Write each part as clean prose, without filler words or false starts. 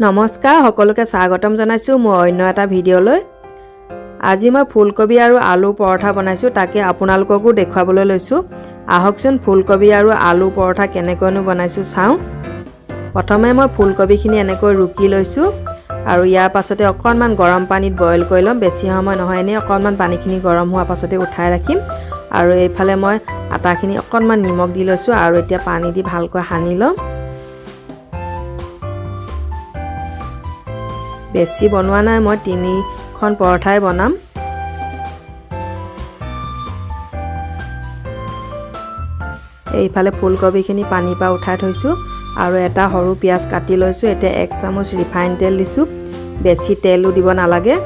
নমস্কাৰ সকলোকে স্বাগতম জনাইছো মই অন্য এটা ভিডিঅলৈ। আজি মই ফুলকবি আৰু আলু পৰঠা বনাইছো, তাকে আপোনালোককো দেখুৱাবলৈ লৈছো। আহকচোন ফুলকবি আৰু আলু পৰঠা কেনেকৈনো বনাইছো চাওঁ। প্ৰথমে মই ফুলকবিখিনি এনেকৈ ৰুকি লৈছো আৰু ইয়াৰ পাছতে অকণমান গৰম পানীত বইল কৰি লম। বেছি সময় নহয়, এনে অকণমান পানীখিনি গৰম হোৱাৰ পাছতে উঠাই ৰাখিম। আৰু এইফালে মই আটাখিনি অকণমান নিমখ দি লৈছো আৰু এতিয়া পানী দি ভালকৈ সানি লম। বেছি বনোৱা নাই, মই 3খন পৰঠাই বনাম। এইফালে ফুলকবিখিনি পানীৰ পৰা উঠাই থৈছো আৰু এটা সৰু পিয়াজ কাটি লৈছো। এতিয়া 1 চামুচ ৰিফাইন তেল দিছো, বেছি তেলো দিব নালাগে,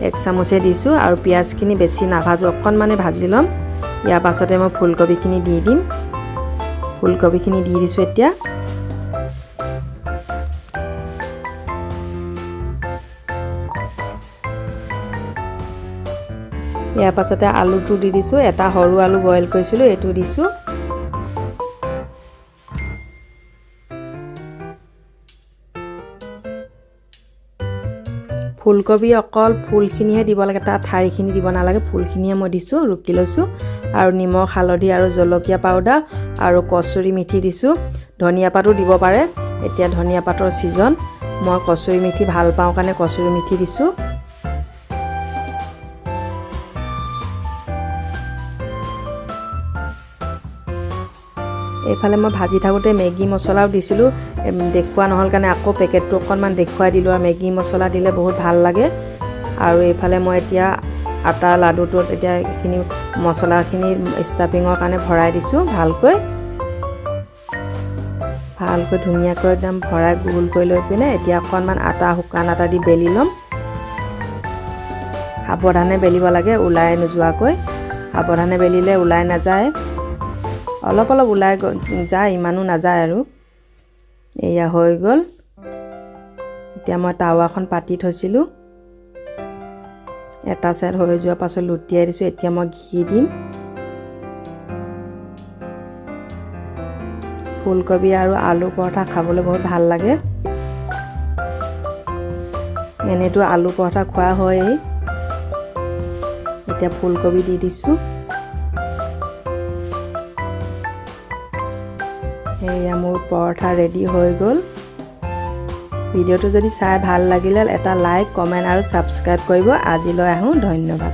1 চামুচে দিছো আৰু পিয়াজখিনি বেছি নাভাজো, অকণমানে ভাজি ল'ম। ইয়াৰ পাছতে মই ফুলকবিখিনি দি দিম। ফুলকবিখিনি দি দিছো। এতিয়া ইয়াৰ পাছতে আলুটো দি দিছো। এটা সৰু আলু বইল কৰিছিলো, এইটো দিছো। ফুলকবি অকল ফুলখিনিহে দিব লাগে, তাত ঠাৰিখিনি দিব নালাগে। ফুলখিনিয়ে মই দিছো, ৰুকি লৈছো আৰু নিমখ, হালধি আৰু জলকীয়া পাউডাৰ আৰু কচুৰি মেথি দিছো। ধনিয়া পাতো দিব পাৰে, এতিয়া ধনিয়া পাতৰ ছিজন। মই কচুৰি মেথি ভাল পাওঁ কাৰণে কচুৰি মেথি দিছো। এইফালে মই ভাজি থাকোঁতে মেগী মছলাও দিছিলোঁ, দেখুওৱা নহ'ল কাৰণে আকৌ পেকেটটো অকণমান দেখুৱাই দিলোঁ। আৰু মেগী মছলা দিলে বহুত ভাল লাগে। আৰু এইফালে মই এতিয়া আটাৰ লাডুটোত এতিয়া এইখিনি মছলাখিনি ষ্টাফিঙৰ কাৰণে ভৰাই দিছোঁ। ভালকৈ ধুনীয়াকৈ একদম ভৰাই গোল কৰি লৈ পিনে এতিয়া অকণমান শুকান আটা দি বেলি ল'ম। সাৱধানে বেলিব লাগে, ওলাই নোযোৱাকৈ। সাৱধানে বেলিলে ওলাই নাযায়, অলপ অলপ ওলাই যায়, ইমানো নাযায় আৰু। এয়া হৈ গ'ল। এতিয়া মই টাৱাখন পাতি থৈছিলোঁ, এটা চাইড হৈ যোৱাৰ পাছত লুটিয়াই দিছোঁ। এতিয়া মই ঘি দিম। ফুলকবি আৰু আলু পৰঠা খাবলৈ বহুত ভাল লাগে। এনেতো আলু পৰঠা খোৱা হয়েই। এতিয়া ফুলকবি দি দিছোঁ। এয়া মোৰ পৰঠা ৰেডি হৈ গ'ল। ভিডিঅ'টো যদি চাই ভাল লাগিলে এটা লাইক, কমেণ্ট আৰু ছাবস্ক্ৰাইব কৰিব। আজিলৈ আহোঁ, ধন্যবাদ।